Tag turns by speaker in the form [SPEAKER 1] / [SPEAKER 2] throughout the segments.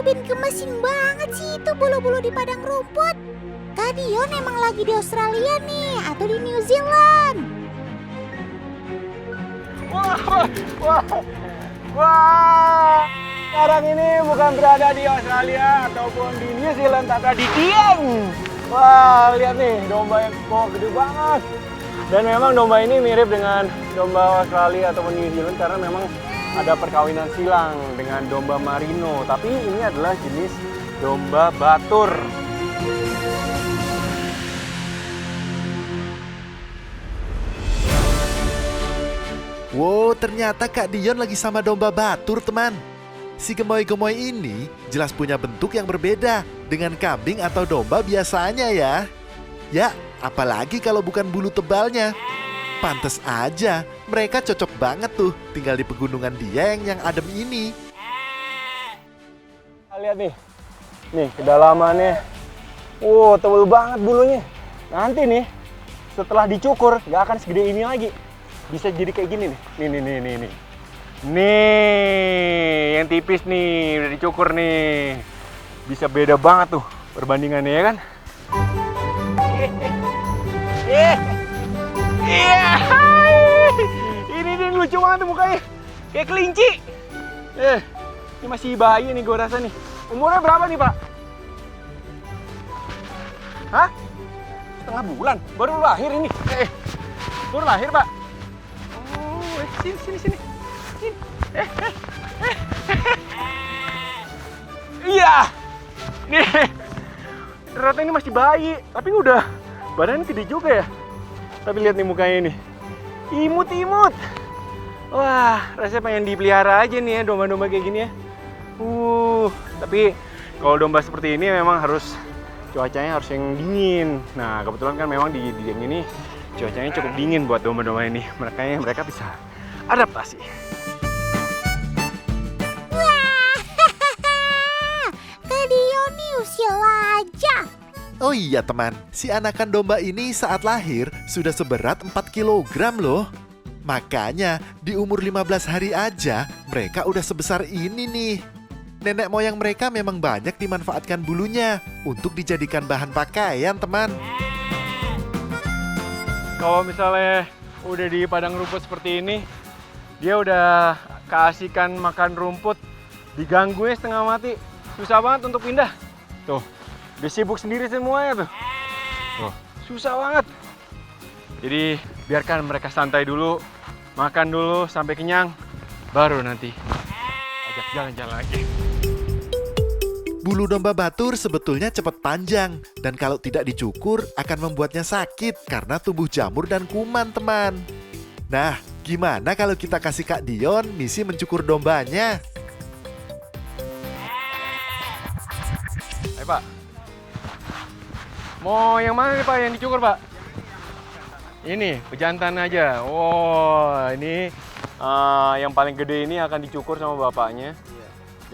[SPEAKER 1] bin gemesin banget sih itu bulu-bulu di padang rumput. Kak Dion emang lagi di Australia nih atau di New Zealand?
[SPEAKER 2] Wah. Sekarang ini bukan berada di Australia ataupun di New Zealand, tapi di Dieng. Wah, lihat nih, domba yang gede banget. Dan memang domba ini mirip dengan domba Australia ataupun New Zealand karena memang ada perkawinan silang dengan domba Merino. Tapi ini adalah jenis domba Batur.
[SPEAKER 3] Wow, ternyata Kak Dion lagi sama domba Batur, teman. Si gemoy-gemoy ini jelas punya bentuk yang berbeda dengan kambing atau domba biasanya ya. Ya, apalagi kalau bukan bulu tebalnya. Pantes aja, mereka cocok banget tuh tinggal di pegunungan Dieng yang adem ini.
[SPEAKER 2] Lihat nih kedalamannya. Wow, tebal banget bulunya. Nanti nih, setelah dicukur, nggak akan segede ini lagi. Bisa jadi kayak gini nih. Nih. Nih, yang tipis nih, udah dicukur nih. Bisa beda banget tuh perbandingannya ya kan? Iya. Ini lucu banget tuh mukanya. Kayak kelinci. Ini masih bayi nih gue rasa nih. Umurnya berapa nih, Pak? Hah? Setengah bulan? Baru lahir ini. Baru lahir, Pak. Oh, sini. Iya. Nih. Ternyata ini masih bayi, tapi udah badannya gede juga ya. Tapi lihat nih mukanya ini. Imut. Wah, rasanya pengen dipelihara aja nih ya domba-domba kayak gini ya. Tapi kalau domba seperti ini memang harus cuacanya harus yang dingin. Nah, kebetulan kan memang di Dieng ini cuacanya cukup dingin buat domba-domba ini. Makanya mereka bisa adaptasi.
[SPEAKER 1] Wah, Kak Dion nih usil aja.
[SPEAKER 3] Oh iya teman, si anakan domba ini saat lahir sudah seberat 4 kilogram loh. Makanya di umur 15 hari aja mereka udah sebesar ini nih. Nenek moyang mereka memang banyak dimanfaatkan bulunya untuk dijadikan bahan pakaian, teman.
[SPEAKER 2] Kalau misalnya udah di padang rumput seperti ini, dia udah keasikan makan rumput, diganggunya setengah mati, susah banget untuk pindah. Tuh, udah sibuk sendiri semuanya tuh. Tuh, susah banget. Jadi biarkan mereka santai dulu, makan dulu sampai kenyang, baru nanti ajak jalan-jalan lagi.
[SPEAKER 3] Bulu domba Batur sebetulnya cepat panjang dan kalau tidak dicukur akan membuatnya sakit karena tumbuh jamur dan kuman, teman. Nah, gimana kalau kita kasih Kak Dion misi mencukur dombanya?
[SPEAKER 2] Ayo Pak, mau yang mana nih Pak yang dicukur Pak? Ini, pejantan aja. Oh, ini yang paling gede ini akan dicukur sama bapaknya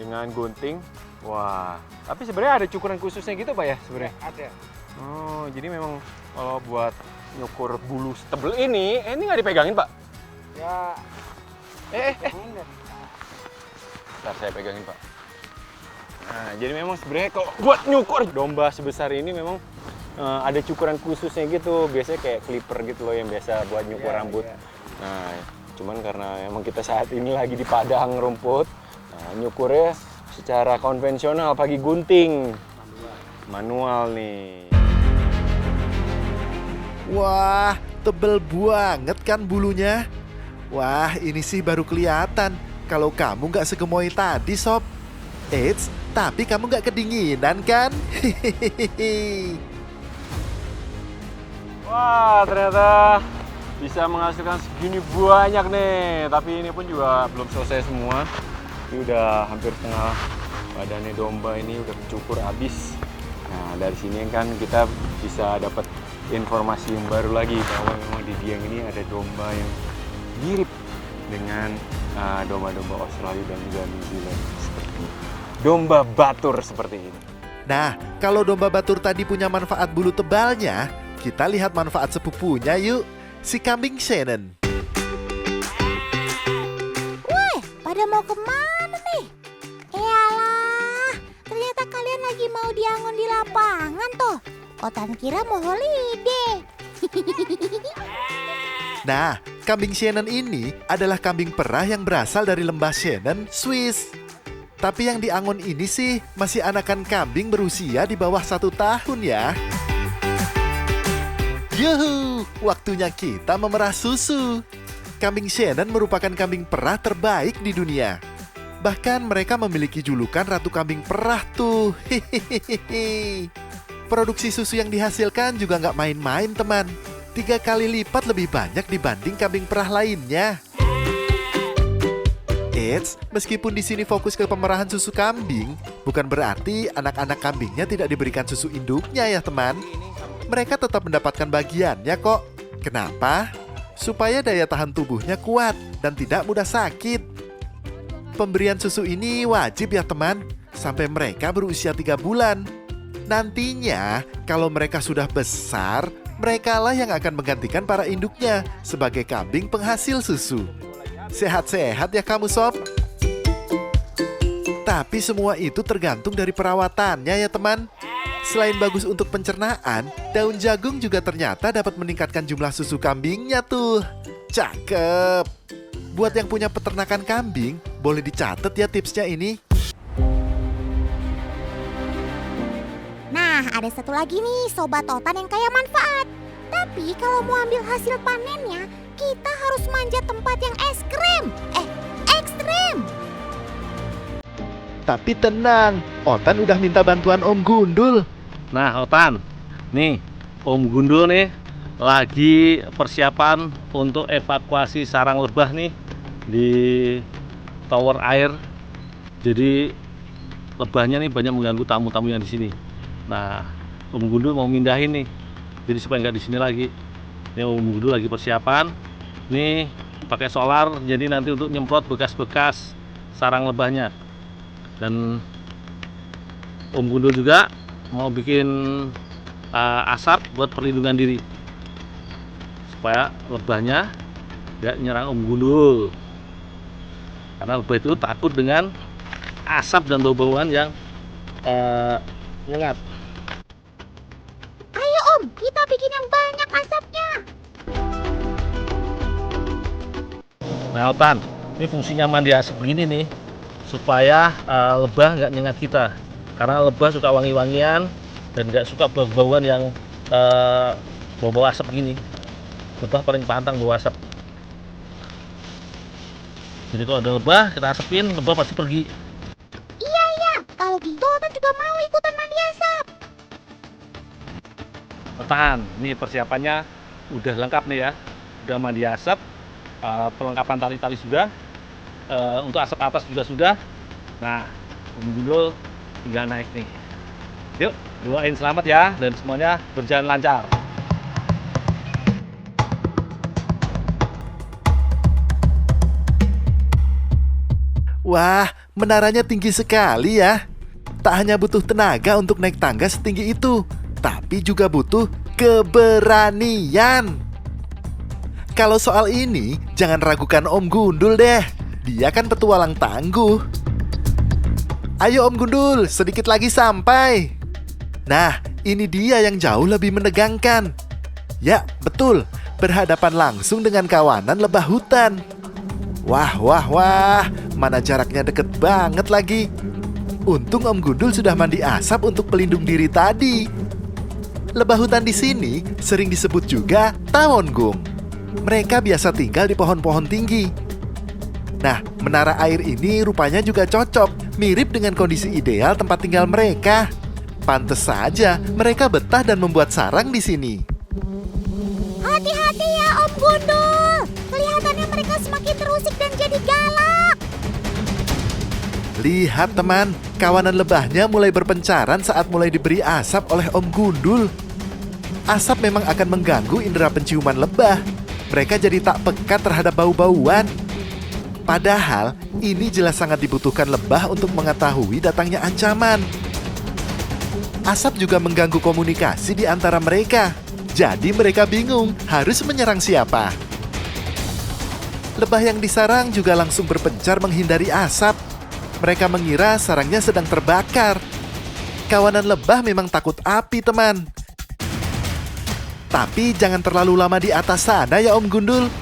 [SPEAKER 2] dengan gunting. Wah, tapi sebenarnya ada cukuran khususnya gitu Pak ya sebenarnya? Ada. Oh, jadi memang kalau buat nyukur bulu setebel ini nggak dipegangin Pak? Ya. Ntar saya pegangin Pak. Nah, jadi memang sebenarnya kalau buat nyukur domba sebesar ini memang ada cukuran khususnya gitu. Biasanya kayak clipper gitu loh yang biasa buat nyukur rambut. Nah, cuman karena emang kita saat ini lagi di padang rumput, nah, nyukurnya secara konvensional pakai gunting manual nih.
[SPEAKER 3] Wah, tebel banget kan bulunya. Wah, ini sih baru kelihatan kalau kamu nggak segemoy tadi, Sob. Eits, tapi kamu nggak kedinginan kan?
[SPEAKER 2] Wah, ternyata bisa menghasilkan segini banyak nih. Tapi ini pun juga belum selesai semua. Ini udah hampir setengah badannya domba ini udah dicukur habis. Nah, dari sini kan kita bisa dapat informasi yang baru lagi bahwa memang di Dieng ini ada domba yang mirip dengan domba-domba Australia dan juga New Zealand seperti domba Batur seperti ini.
[SPEAKER 3] Nah, kalau domba Batur tadi punya manfaat bulu tebalnya, kita lihat manfaat sepupunya yuk, si kambing Shannon.
[SPEAKER 1] Wih, pada mau kemana nih? Eyalah, lapangan tuh. Otan kira mau holiday.
[SPEAKER 3] Nah, kambing Shannon ini adalah kambing perah yang berasal dari lembah Shannon, Swiss. Tapi yang di Angon ini sih masih anakan kambing berusia di bawah 1 tahun ya. Yuhu, waktunya kita memerah susu. Kambing Shannon merupakan kambing perah terbaik di dunia. Bahkan mereka memiliki julukan Ratu Kambing Perah tuh. Hehehe. Produksi susu yang dihasilkan juga nggak main-main teman. 3 kali lipat lebih banyak dibanding kambing perah lainnya. Eits, meskipun di sini fokus ke pemerahan susu kambing, bukan berarti anak-anak kambingnya tidak diberikan susu induknya ya teman. Mereka tetap mendapatkan bagiannya kok. Kenapa? Supaya daya tahan tubuhnya kuat dan tidak mudah sakit. Pemberian susu ini wajib ya teman, sampai mereka berusia 3 bulan. Nantinya, kalau mereka sudah besar, merekalah yang akan menggantikan para induknya sebagai kambing penghasil susu. Sehat-sehat ya kamu sob. Tapi semua itu tergantung dari perawatannya ya teman. Selain bagus untuk pencernaan, daun jagung juga ternyata dapat meningkatkan jumlah susu kambingnya tuh. Cakep. Buat yang punya peternakan kambing, boleh dicatat ya tipsnya ini.
[SPEAKER 1] Nah, ada satu lagi nih Sobat Otan yang kaya manfaat. Tapi kalau mau ambil hasil panennya, kita harus manjat tempat yang ekstrim.
[SPEAKER 3] Tapi tenang, Otan udah minta bantuan Om Gundul.
[SPEAKER 4] Nah, Otan, nih Om Gundul nih lagi persiapan untuk evakuasi sarang lebah nih di tower air. Jadi lebahnya nih banyak mengganggu tamu-tamu yang di sini. Nah, Om Gundul mau mindahin nih, jadi supaya nggak di sini lagi. Ini Om Gundul lagi persiapan. Nih pakai solar, jadi nanti untuk nyemprot bekas-bekas sarang lebahnya. Dan Om Gundul juga mau bikin asap buat perlindungan diri, supaya lebahnya nggak nyerang Om Gundul. Karena lebah itu takut dengan asap dan bau-bauan yang nyengat.
[SPEAKER 1] Ayo Om, kita bikin yang banyak asapnya.
[SPEAKER 4] Nah, Otan, ini fungsinya mandi asap begini nih, supaya lebah nggak nyengat kita. Karena lebah suka wangi-wangian dan nggak suka bau-bauan yang bau-bau asap begini. Lebah paling pantang bau asap. Jadi kalau ada lebah, kita asepin, lebah pasti pergi.
[SPEAKER 1] Iya, kalau gitu Otan juga mau ikutan mandi asap.
[SPEAKER 4] Otan, ini persiapannya udah lengkap nih ya. Udah mandi asap, perlengkapan tali-tali sudah, untuk asap atas juga sudah. Nah, Om Gundul tinggal naik nih. Yuk, doain selamat ya, dan semuanya berjalan lancar.
[SPEAKER 3] Wah, menaranya tinggi sekali ya. Tak hanya butuh tenaga untuk naik tangga setinggi itu, tapi juga butuh keberanian. Kalau soal ini, jangan ragukan Om Gundul deh. Dia kan petualang tangguh. Ayo Om Gundul, sedikit lagi sampai. Nah, ini dia yang jauh lebih menegangkan. Ya, betul. Berhadapan langsung dengan kawanan lebah hutan. Wah, mana jaraknya deket banget lagi. Untung Om Gundul sudah mandi asap untuk pelindung diri tadi. Lebah hutan di sini sering disebut juga tawon-gung. Mereka biasa tinggal di pohon-pohon tinggi. Nah, menara air ini rupanya juga cocok, mirip dengan kondisi ideal tempat tinggal mereka. Pantes saja mereka betah dan membuat sarang di sini.
[SPEAKER 1] Hati-hati ya Om Gundul. Kelihatannya mereka semakin terusik dan jadi galak.
[SPEAKER 3] Lihat teman, kawanan lebahnya mulai berpencaran saat mulai diberi asap oleh Om Gundul. Asap memang akan mengganggu indera penciuman lebah. Mereka jadi tak peka terhadap bau-bauan. Padahal, ini jelas sangat dibutuhkan lebah untuk mengetahui datangnya ancaman. Asap juga mengganggu komunikasi di antara mereka. Jadi mereka bingung harus menyerang siapa. Lebah yang disarang juga langsung berpencar menghindari asap. Mereka mengira sarangnya sedang terbakar. Kawanan lebah memang takut api, teman. Tapi jangan terlalu lama di atas sana ya Om Gundul.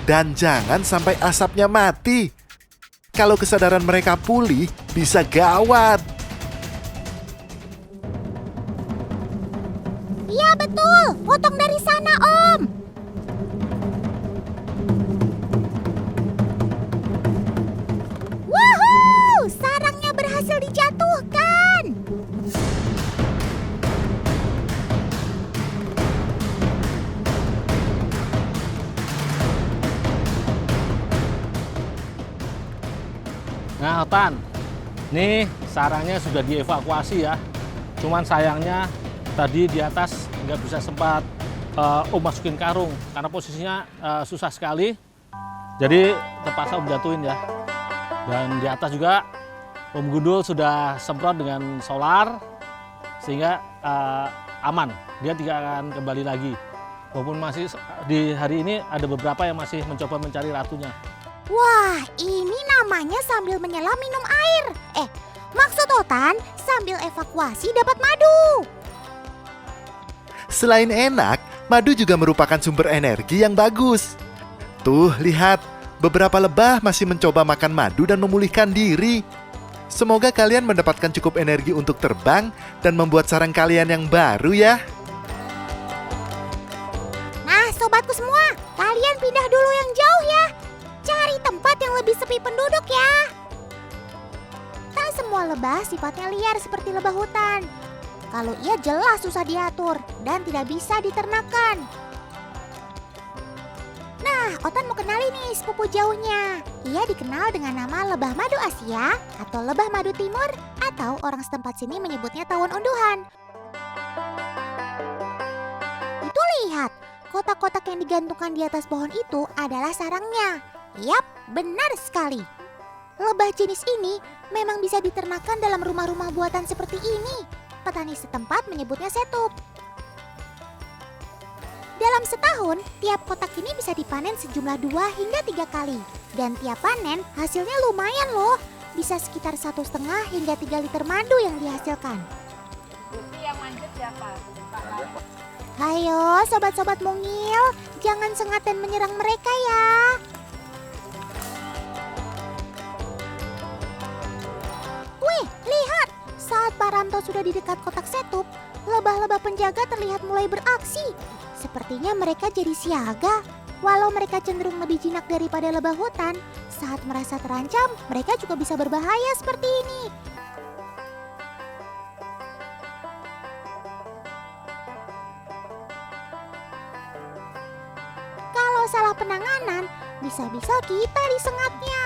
[SPEAKER 3] Dan jangan sampai asapnya mati. Kalau kesadaran mereka pulih, bisa gawat.
[SPEAKER 1] Iya betul, potong dari sana Om. Woohoo, sarangnya berhasil dijatuhkan.
[SPEAKER 4] Nah, Otan, nih sarangnya sudah dievakuasi ya. Cuman sayangnya tadi di atas nggak bisa sempat Om masukin karung karena posisinya susah sekali. Jadi terpaksa Om jatuhin ya. Dan di atas juga Om Gundul sudah semprot dengan solar sehingga aman. Dia tidak akan kembali lagi. Walaupun masih di hari ini ada beberapa yang masih mencoba mencari ratunya.
[SPEAKER 1] Wah, ini namanya sambil menyelam minum air. Maksud Otan sambil evakuasi dapat madu.
[SPEAKER 3] Selain enak, madu juga merupakan sumber energi yang bagus. Tuh, lihat. Beberapa lebah masih mencoba makan madu dan memulihkan diri. Semoga kalian mendapatkan cukup energi untuk terbang dan membuat sarang kalian yang baru ya.
[SPEAKER 1] Nah, sobatku semua, kalian pindah dulu yang jauh ya. Cari tempat yang lebih sepi penduduk ya. Tak semua lebah sifatnya liar seperti lebah hutan. Kalau ia jelas susah diatur dan tidak bisa diternakan. Nah, Otan mau kenali nih sepupu jauhnya. Ia dikenal dengan nama lebah madu Asia atau lebah madu timur atau orang setempat sini menyebutnya tawon unduhan. Itu lihat, kotak-kotak yang digantungkan di atas pohon itu adalah sarangnya. Yap, benar sekali. Lebah jenis ini memang bisa diternakan dalam rumah-rumah buatan seperti ini. Petani setempat menyebutnya setup. Dalam setahun, tiap kotak ini bisa dipanen sejumlah 2 hingga 3 kali. Dan tiap panen hasilnya lumayan loh. Bisa sekitar 1,5 hingga 3 liter madu yang dihasilkan.
[SPEAKER 5] Yang manjat siapa?
[SPEAKER 1] Ayo sobat-sobat mungil, jangan sengat dan menyerang mereka ya. Wih, lihat! Saat Pak Ranto sudah di dekat kotak setup, lebah-lebah penjaga terlihat mulai beraksi. Sepertinya mereka jadi siaga. Walau mereka cenderung lebih jinak daripada lebah hutan, saat merasa terancam, mereka juga bisa berbahaya seperti ini. Kalau salah penanganan, bisa-bisa kita disengatnya.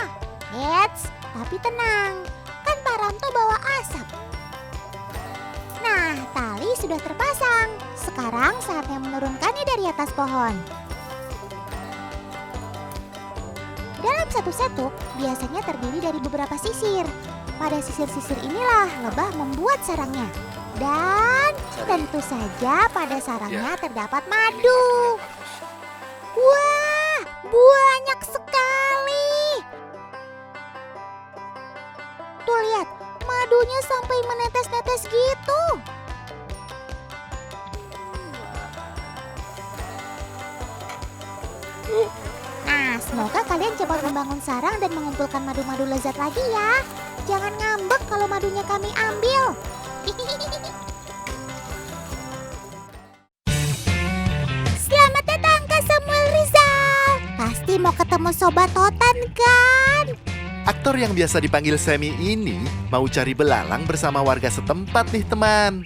[SPEAKER 1] Eits, tapi tenang, kan Pak Ranto bawa asap. Nah, tali sudah terpasang. Sekarang saatnya menurunkannya dari atas pohon. Dalam satu setup biasanya terdiri dari beberapa sisir. Pada sisir-sisir inilah lebah membuat sarangnya. Dan tentu saja pada sarangnya terdapat madu. Wah, banyak sekali. Tuh lihat, madunya sampai menetes-netes gitu. Nah, semoga kalian cepat membangun sarang dan mengumpulkan madu-madu lezat lagi ya. Jangan ngambek kalau madunya kami ambil. Selamat datang ke Samuel Rizal. Pasti mau ketemu Sobat Otan kan?
[SPEAKER 3] Aktor yang biasa dipanggil Semi ini mau cari belalang bersama warga setempat nih teman.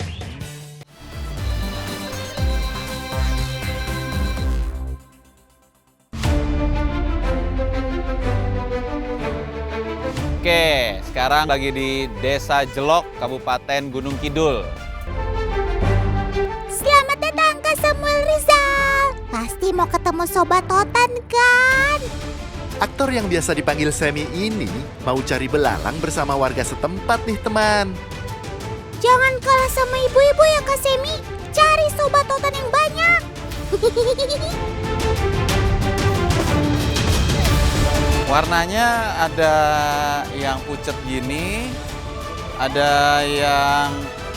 [SPEAKER 6] Oke, sekarang lagi di Desa Jelok, Kabupaten Gunung Kidul.
[SPEAKER 1] Selamat datang ke Samuel Rizal. Pasti mau ketemu Sobat Otan kan?
[SPEAKER 3] Aktor yang biasa dipanggil Semi ini mau cari belalang bersama warga setempat nih teman.
[SPEAKER 1] Jangan kalah sama ibu-ibu ya Kak Semi. Cari Sobat Otan yang banyak.
[SPEAKER 6] Warnanya ada yang pucet gini, ada yang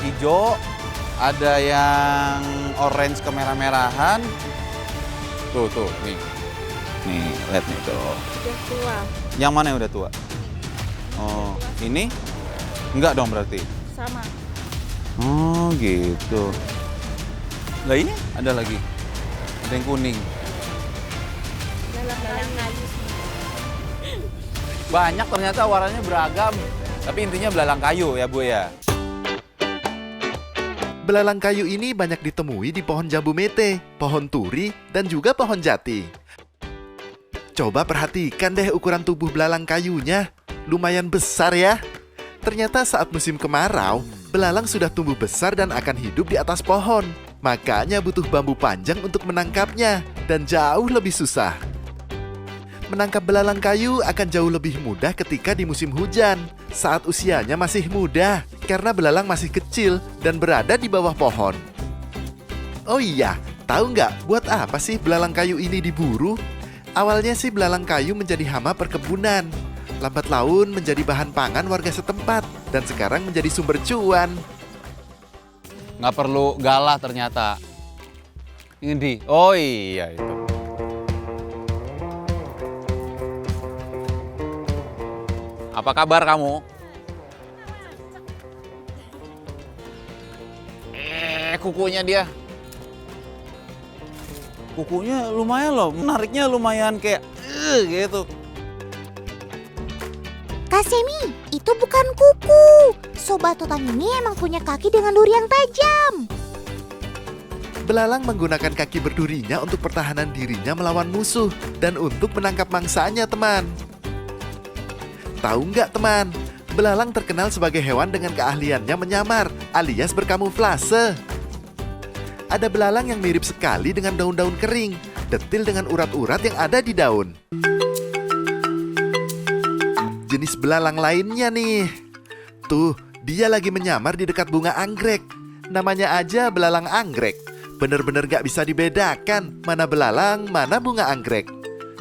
[SPEAKER 6] hijau, ada yang orange kemerah-merahan. Tuh, nih. Nih, lihat nih tuh.
[SPEAKER 5] Udah tua.
[SPEAKER 6] Yang mana yang udah tua? Oh, ini? Enggak dong berarti.
[SPEAKER 5] Sama.
[SPEAKER 6] Oh, gitu. Lah ini ada lagi. Ada yang kuning.
[SPEAKER 5] Belalang kayu.
[SPEAKER 6] Banyak ternyata warnanya beragam. Tapi intinya belalang kayu ya, Bu ya.
[SPEAKER 3] Belalang kayu ini banyak ditemui di pohon jambu mete, pohon turi, dan juga pohon jati. Coba perhatikan deh ukuran tubuh belalang kayunya. Lumayan besar ya. Ternyata saat musim kemarau, belalang sudah tumbuh besar dan akan hidup di atas pohon. Makanya butuh bambu panjang untuk menangkapnya, dan jauh lebih susah. Menangkap belalang kayu akan jauh lebih mudah ketika di musim hujan, saat usianya masih muda, karena belalang masih kecil dan berada di bawah pohon. Oh iya, tahu nggak buat apa sih belalang kayu ini diburu? Awalnya sih belalang kayu menjadi hama perkebunan. Lambat laun menjadi bahan pangan warga setempat, dan sekarang menjadi sumber cuan.
[SPEAKER 6] Nggak perlu galah ternyata. Ini. Oh iya itu. Apa kabar kamu? Kukunya dia. Kukunya lumayan loh, menariknya lumayan kayak gitu.
[SPEAKER 1] Kak Semi, itu bukan kuku. Sobat Otan ini emang punya kaki dengan duri yang tajam.
[SPEAKER 3] Belalang menggunakan kaki berdurinya untuk pertahanan dirinya melawan musuh dan untuk menangkap mangsanya, teman. Tahu nggak, teman? Belalang terkenal sebagai hewan dengan keahliannya menyamar, alias berkamuflase. Ada belalang yang mirip sekali dengan daun-daun kering, detil dengan urat-urat yang ada di daun. Jenis belalang lainnya nih. Tuh, dia lagi menyamar di dekat bunga anggrek. Namanya aja belalang anggrek. Bener-bener gak bisa dibedakan mana belalang, mana bunga anggrek.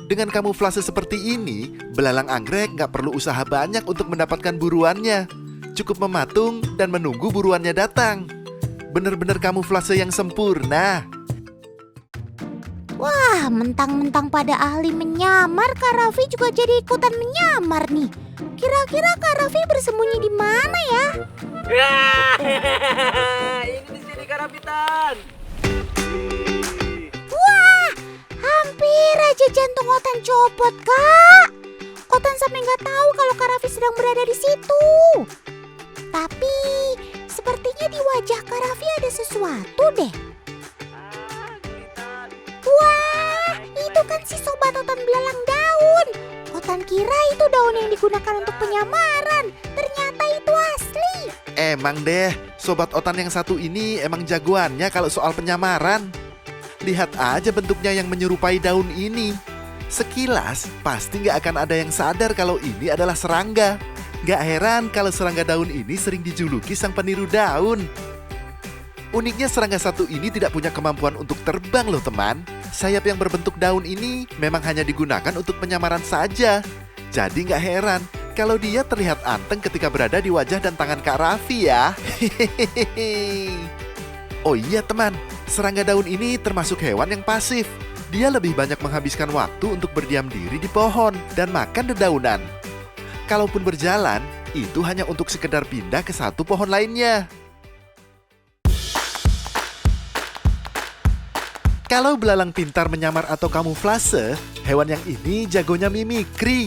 [SPEAKER 3] Dengan kamuflase seperti ini, belalang anggrek gak perlu usaha banyak untuk mendapatkan buruannya. Cukup mematung dan menunggu buruannya datang. Bener-bener kamuflase yang sempurna.
[SPEAKER 1] Wah, mentang-mentang pada ahli menyamar, Kak Raffi juga jadi ikutan menyamar nih. Kira-kira Kak Raffi bersembunyi di mana ya?
[SPEAKER 2] Ini di sini Karapitan.
[SPEAKER 1] Wah, hampir aja jantung Otan copot, Kak. Otan sampai nggak tahu kalau Kak Raffi sedang berada di situ. Tapi sepertinya di wajah Kak Raffi ada sesuatu deh. Wah, itu kan si sobat Otan belalang daun. Otan kira itu daun yang digunakan untuk penyamaran. Ternyata itu asli.
[SPEAKER 3] Emang deh, sobat Otan yang satu ini emang jagoannya kalau soal penyamaran. Lihat aja bentuknya yang menyerupai daun ini. Sekilas, pasti nggak akan ada yang sadar kalau ini adalah serangga. Nggak heran kalau serangga daun ini sering dijuluki sang peniru daun. Uniknya serangga satu ini tidak punya kemampuan untuk terbang loh, teman. Sayap yang berbentuk daun ini memang hanya digunakan untuk penyamaran saja. Jadi nggak heran kalau dia terlihat anteng ketika berada di wajah dan tangan Kak Raffi ya. Oh iya teman, serangga daun ini termasuk hewan yang pasif. Dia lebih banyak menghabiskan waktu untuk berdiam diri di pohon dan makan dedaunan. Kalaupun berjalan, itu hanya untuk sekedar pindah ke satu pohon lainnya. Kalau belalang pintar menyamar atau kamuflase, hewan yang ini jagonya mimikri.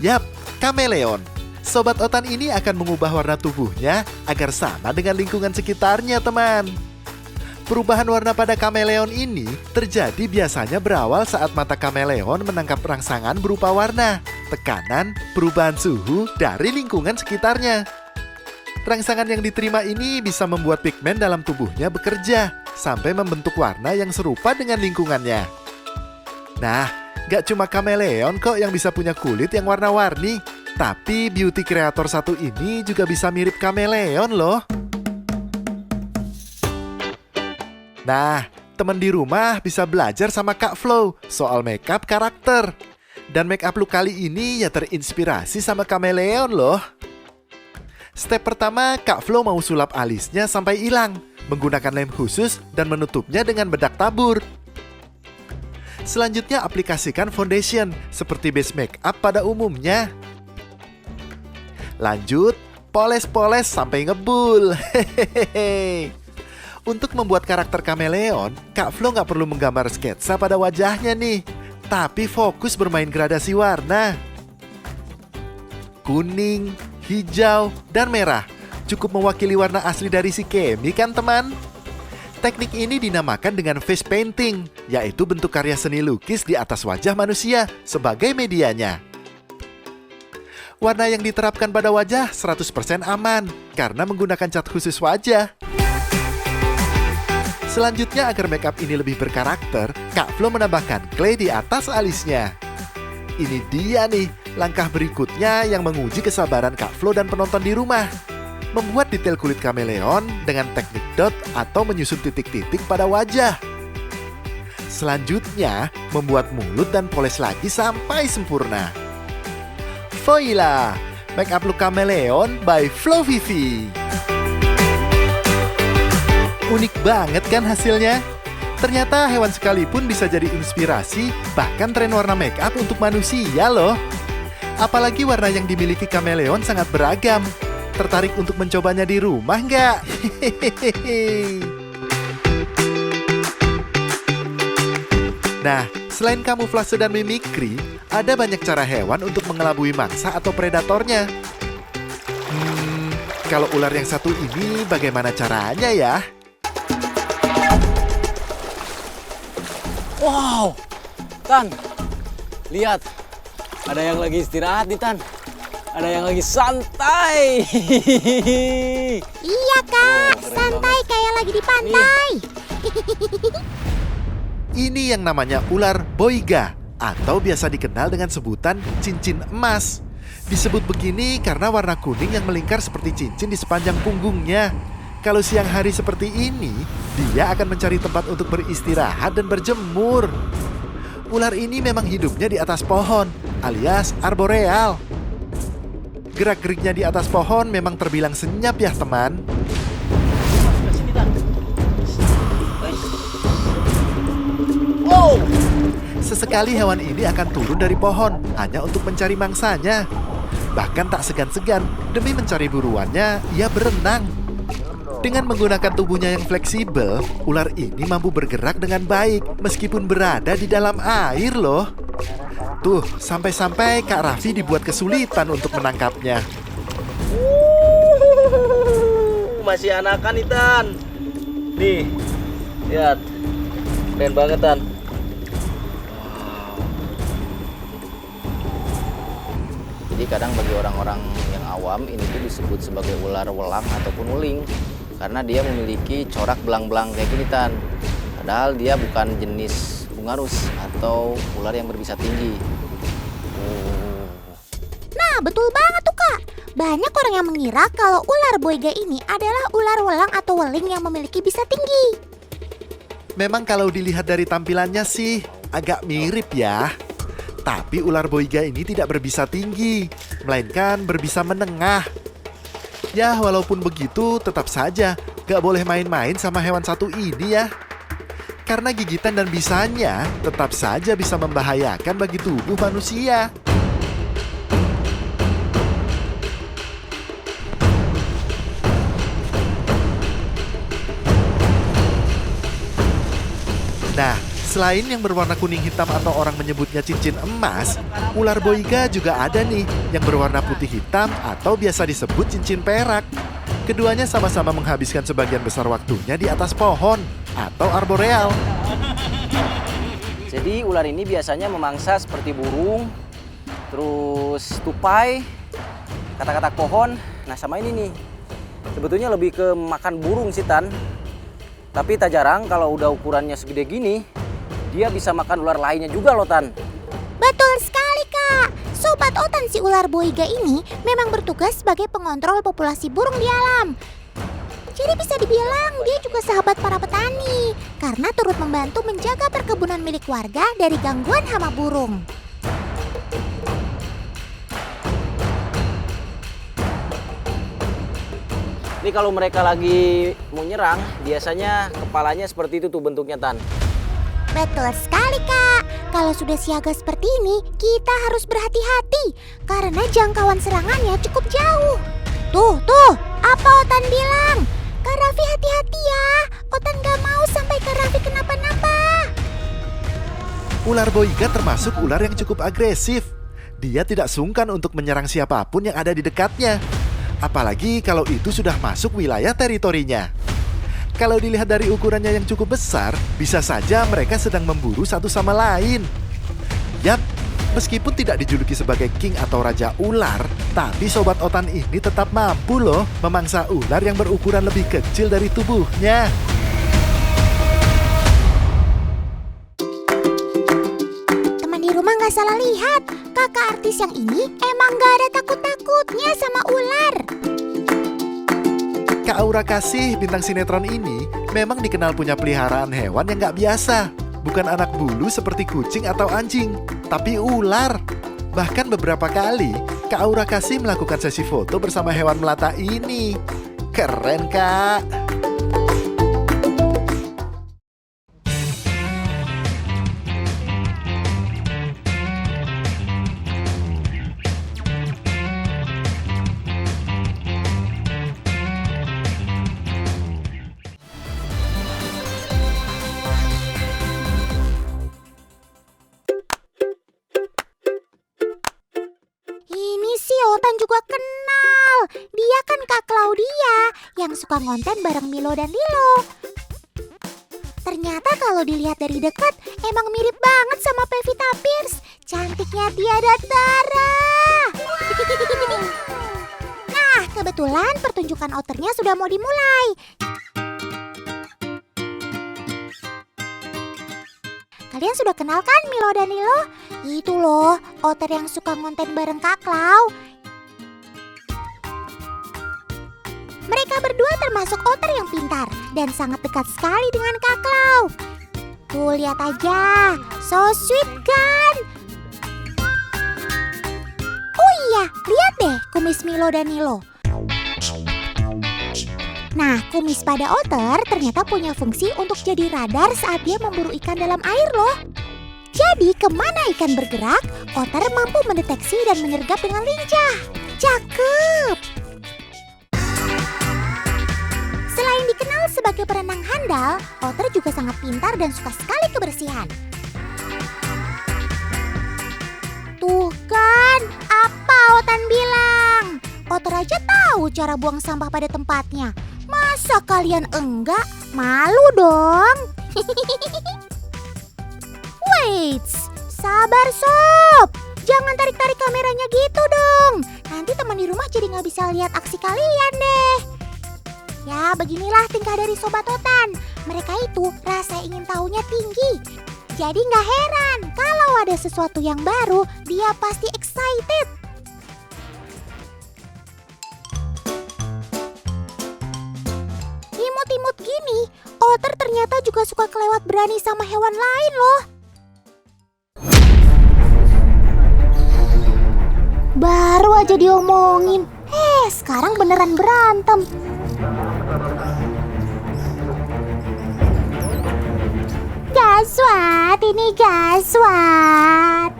[SPEAKER 3] Yap, kameleon. Sobat Otan ini akan mengubah warna tubuhnya agar sama dengan lingkungan sekitarnya, teman. Perubahan warna pada kameleon ini terjadi biasanya berawal saat mata kameleon menangkap rangsangan berupa warna, tekanan, perubahan suhu dari lingkungan sekitarnya. Rangsangan yang diterima ini bisa membuat pigmen dalam tubuhnya bekerja sampai membentuk warna yang serupa dengan lingkungannya. Nah, gak cuma kameleon kok yang bisa punya kulit yang warna-warni, tapi beauty creator satu ini juga bisa mirip kameleon loh. Nah, teman di rumah bisa belajar sama Kak Flo soal makeup karakter. Dan makeup look kali ini ya terinspirasi sama kameleon loh. Step pertama, Kak Flo mau sulap alisnya sampai hilang, menggunakan lem khusus dan menutupnya dengan bedak tabur. Selanjutnya aplikasikan foundation seperti base makeup pada umumnya. Lanjut, poles-poles sampai ngebul. Hehehe. Untuk membuat karakter kameleon, Kak Flo nggak perlu menggambar sketsa pada wajahnya nih, tapi fokus bermain gradasi warna. Kuning, hijau, dan merah cukup mewakili warna asli dari si Kemi kan teman? Teknik ini dinamakan dengan face painting, yaitu bentuk karya seni lukis di atas wajah manusia sebagai medianya. Warna yang diterapkan pada wajah 100% aman karena menggunakan cat khusus wajah. Selanjutnya agar makeup ini lebih berkarakter, Kak Flo menambahkan clay di atas alisnya. Ini dia nih, langkah berikutnya yang menguji kesabaran Kak Flo dan penonton di rumah. Membuat detail kulit kameleon dengan teknik dot atau menyusun titik-titik pada wajah. Selanjutnya, membuat mulut dan poles lagi sampai sempurna. Voila, makeup look kameleon by Flo Vivi. Unik banget kan hasilnya? Ternyata hewan sekalipun bisa jadi inspirasi, bahkan tren warna make up untuk manusia loh. Apalagi warna yang dimiliki kameleon sangat beragam. Tertarik untuk mencobanya di rumah nggak? Nah, selain kamuflase dan mimikri, ada banyak cara hewan untuk mengelabui mangsa atau predatornya. Kalau ular yang satu ini bagaimana caranya ya?
[SPEAKER 7] Wow, Tan, lihat, ada yang lagi istirahat nih Tan, ada yang lagi santai.
[SPEAKER 1] Iya Kak, santai kayak lagi di pantai.
[SPEAKER 3] Ini yang namanya ular boiga atau biasa dikenal dengan sebutan cincin emas. Disebut begini karena warna kuning yang melingkar seperti cincin di sepanjang punggungnya. Kalau siang hari seperti ini, dia akan mencari tempat untuk beristirahat dan berjemur. Ular ini memang hidupnya di atas pohon, alias arboreal. Gerak-geriknya di atas pohon memang terbilang senyap ya teman.
[SPEAKER 7] Wow,
[SPEAKER 3] Sesekali hewan ini akan turun dari pohon hanya untuk mencari mangsanya. Bahkan tak segan-segan demi mencari buruannya, ia berenang. Dengan menggunakan tubuhnya yang fleksibel, ular ini mampu bergerak dengan baik meskipun berada di dalam air loh. Tuh, sampai-sampai Kak Raffi dibuat kesulitan untuk menangkapnya.
[SPEAKER 7] masih anakan nih Tan. Nih, lihat, keren banget Tan. Jadi kadang bagi orang-orang yang awam ini tuh disebut sebagai ular welang ataupun weling karena dia memiliki corak belang-belang kayak gini Tan. Padahal dia bukan jenis bungarus atau ular yang berbisa tinggi.
[SPEAKER 1] Nah, betul banget tuh Kak. Banyak orang yang mengira kalau ular boiga ini adalah ular welang atau weling yang memiliki bisa tinggi.
[SPEAKER 3] Memang kalau dilihat dari tampilannya sih agak mirip ya. Tapi ular boiga ini tidak berbisa tinggi, melainkan berbisa menengah. Ya, walaupun begitu tetap saja gak boleh main-main sama hewan satu ini ya. Karena gigitan dan bisanya tetap saja bisa membahayakan bagi tubuh manusia. Nah, selain yang berwarna kuning hitam atau orang menyebutnya cincin emas, ular boiga juga ada nih yang berwarna putih hitam atau biasa disebut cincin perak. Keduanya sama-sama menghabiskan sebagian besar waktunya di atas pohon atau arboreal.
[SPEAKER 7] Jadi ular ini biasanya memangsa seperti burung, terus tupai, katak-katak pohon. Nah sama ini nih, sebetulnya lebih ke makan burung sih Tan. Tapi tak jarang kalau udah ukurannya segede gini, dia bisa makan ular lainnya juga loh Tan.
[SPEAKER 1] Betul sekali Kak. Sobat Otan, si ular boiga ini memang bertugas sebagai pengontrol populasi burung di alam. Jadi bisa dibilang dia juga sahabat para petani karena turut membantu menjaga perkebunan milik warga dari gangguan hama burung.
[SPEAKER 7] Ini kalau mereka lagi mau nyerang, biasanya kepalanya seperti itu tuh bentuknya, Tan.
[SPEAKER 1] Betul sekali, Kak. Kalau sudah siaga seperti ini, kita harus berhati-hati karena jangkauan serangannya cukup jauh. Tuh, apa Otan bilang? Kak Raffi hati-hati ya. Otan gak mau sampai Kak Raffi kenapa-napa.
[SPEAKER 3] Ular boiga termasuk ular yang cukup agresif. Dia tidak sungkan untuk menyerang siapapun yang ada di dekatnya. Apalagi kalau itu sudah masuk wilayah teritorinya. Kalau dilihat dari ukurannya yang cukup besar, bisa saja mereka sedang memburu satu sama lain. Yap, meskipun tidak dijuluki sebagai king atau raja ular, tapi sobat Otan ini tetap mampu loh memangsa ular yang berukuran lebih kecil dari tubuhnya.
[SPEAKER 1] Teman di rumah gak salah lihat. Kakak artis yang ini emang gak ada takut-takutnya sama ular.
[SPEAKER 3] Kak Aura Kasih, bintang sinetron ini, memang dikenal punya peliharaan hewan yang gak biasa. Bukan anak bulu seperti kucing atau anjing, tapi ular. Bahkan beberapa kali, Kak Aura Kasih melakukan sesi foto bersama hewan melata ini. Keren, Kak!
[SPEAKER 1] Ini sih Otan juga kenal. Dia kan Kak Claudia yang suka ngonten bareng Milo dan Lilo. Ternyata kalau dilihat dari dekat emang mirip banget sama Pevita Pierce. Cantiknya tiada tara. Nah, kebetulan pertunjukan outernya sudah mau dimulai. Kalian sudah kenal kan Milo dan Lilo? Itu loh, outer yang suka ngonten bareng Kak Clau. Mereka berdua termasuk outer yang pintar dan sangat dekat sekali dengan Kak Clau. Tuh, lihat aja, so sweet kan? Oh iya, lihat deh kumis Milo dan Lilo. Nah, kumis pada otter ternyata punya fungsi untuk jadi radar saat dia memburu ikan dalam air loh. Jadi, kemana ikan bergerak, otter mampu mendeteksi dan menyergap dengan lincah. Cakep! Selain dikenal sebagai perenang handal, otter juga sangat pintar dan suka sekali kebersihan. Tuh kan, apa Otan bilang? Otter aja tahu cara buang sampah pada tempatnya. Masa kalian enggak? Malu dong. Wait, sabar sob. Jangan tarik-tarik kameranya gitu dong. Nanti teman di rumah jadi nggak bisa lihat aksi kalian deh. Ya, beginilah tingkah dari Sobat Otan. Mereka itu rasa ingin tahunya tinggi. Jadi nggak heran kalau ada sesuatu yang baru, dia pasti excited. Imut-imut gini, otter ternyata juga suka kelewat berani sama hewan lain loh. Baru aja diomongin, sekarang beneran berantem. Gaswat, ini gaswat.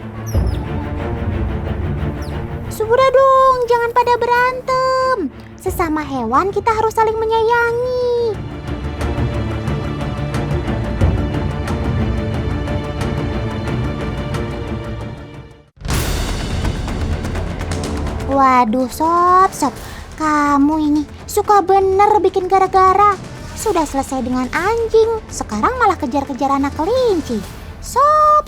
[SPEAKER 1] Sudah dong, jangan pada berantem. Sesama hewan kita harus saling menyayangi. Waduh sob, kamu ini suka bener bikin gara-gara. Sudah selesai dengan anjing, sekarang malah kejar-kejar anak kelinci. Sob.